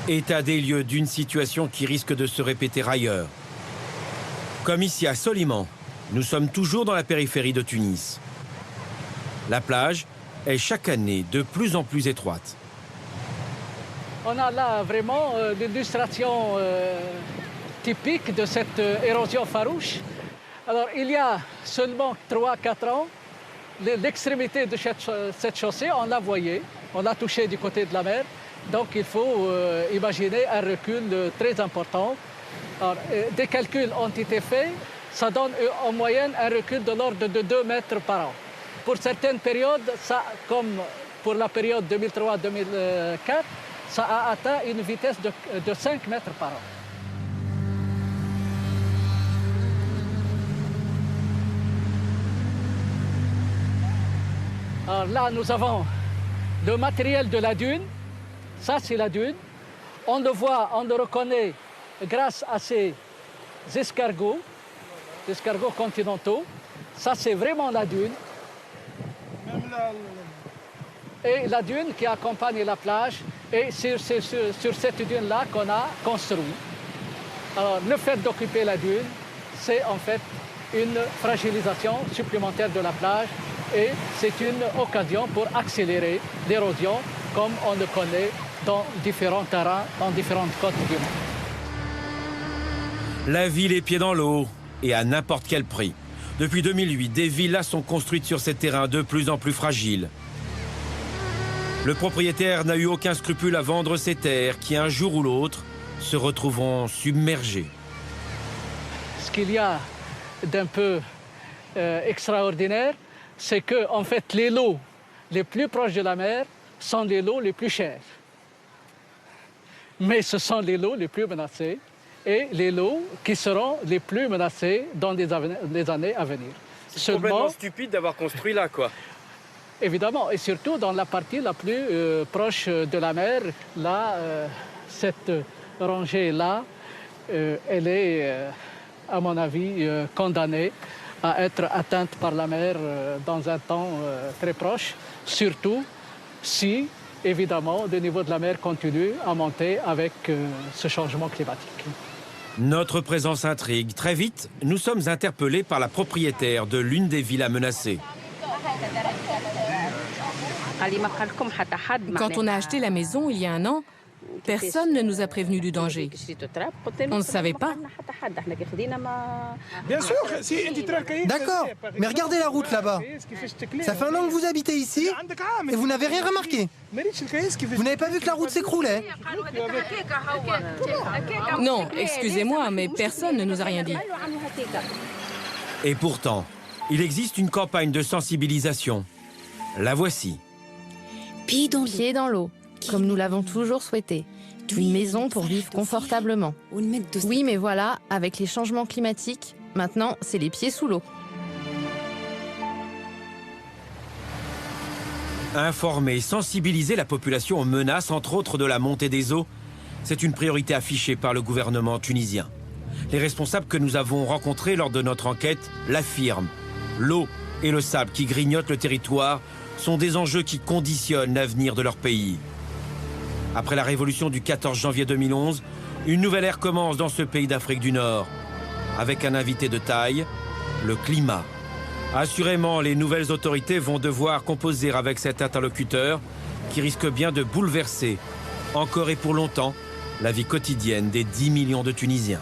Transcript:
État des lieux d'une situation qui risque de se répéter ailleurs. Comme ici à Soliman, nous sommes toujours dans la périphérie de Tunis. La plage est chaque année de plus en plus étroite. On a là vraiment l'illustration typique de cette érosion farouche. Alors, il y a seulement 3-4 ans, l'extrémité de cette chaussée, on l'a voyée, on l'a touchée du côté de la mer. Donc, il faut imaginer un recul très important. Alors, des calculs ont été faits, ça donne en moyenne un recul de l'ordre de 2 mètres par an. Pour certaines périodes, ça, comme pour la période 2003-2004, ça a atteint une vitesse de 5 mètres par an. Alors là, nous avons le matériel de la dune. Ça, c'est la dune. On le voit, on le reconnaît grâce à ces escargots continentaux. Ça, c'est vraiment la dune. Et la dune qui accompagne la plage. Et c'est sur cette dune-là qu'on a construit. Alors, le fait d'occuper la dune, c'est en fait une fragilisation supplémentaire de la plage. Et c'est une occasion pour accélérer l'érosion comme on le connaît dans différents terrains, dans différentes côtes du monde. La vie les pieds dans l'eau et à n'importe quel prix. Depuis 2008, des villas sont construites sur ces terrains de plus en plus fragiles. Le propriétaire n'a eu aucun scrupule à vendre ces terres qui, un jour ou l'autre, se retrouveront submergées. Ce qu'il y a d'un peu extraordinaire, c'est que, en fait, les lots les plus proches de la mer sont les lots les plus chers. Mais ce sont les lots les plus menacés et les lots qui seront les plus menacés dans les années à venir. C'est complètement stupide d'avoir construit là, quoi. Évidemment, et surtout dans la partie la plus proche de la mer. Là, cette rangée-là, elle est, à mon avis, condamnée à être atteinte par la mer dans un temps très proche, surtout si, évidemment, le niveau de la mer continue à monter avec ce changement climatique. Notre présence intrigue. Très vite, nous sommes interpellés par la propriétaire de l'une des villas menacées. Quand on a acheté la maison il y a un an, personne ne nous a prévenus du danger. On ne savait pas. Bien sûr, d'accord, mais regardez la route là-bas. Ça fait un an que vous habitez ici et vous n'avez rien remarqué. Vous n'avez pas vu que la route s'écroulait? Non, excusez-moi, mais personne ne nous a rien dit. Et pourtant, il existe une campagne de sensibilisation. La voici. Pieds dans l'eau, comme nous l'avons toujours souhaité. Une maison pour vivre confortablement. Oui, mais voilà, avec les changements climatiques, maintenant, c'est les pieds sous l'eau. Informer, sensibiliser la population aux menaces, entre autres de la montée des eaux, c'est une priorité affichée par le gouvernement tunisien. Les responsables que nous avons rencontrés lors de notre enquête l'affirment. L'eau et le sable qui grignotent le territoire sont des enjeux qui conditionnent l'avenir de leur pays. Après la révolution du 14 janvier 2011, une nouvelle ère commence dans ce pays d'Afrique du Nord. Avec un invité de taille, le climat. Assurément, les nouvelles autorités vont devoir composer avec cet interlocuteur qui risque bien de bouleverser, encore et pour longtemps, la vie quotidienne des 10 millions de Tunisiens.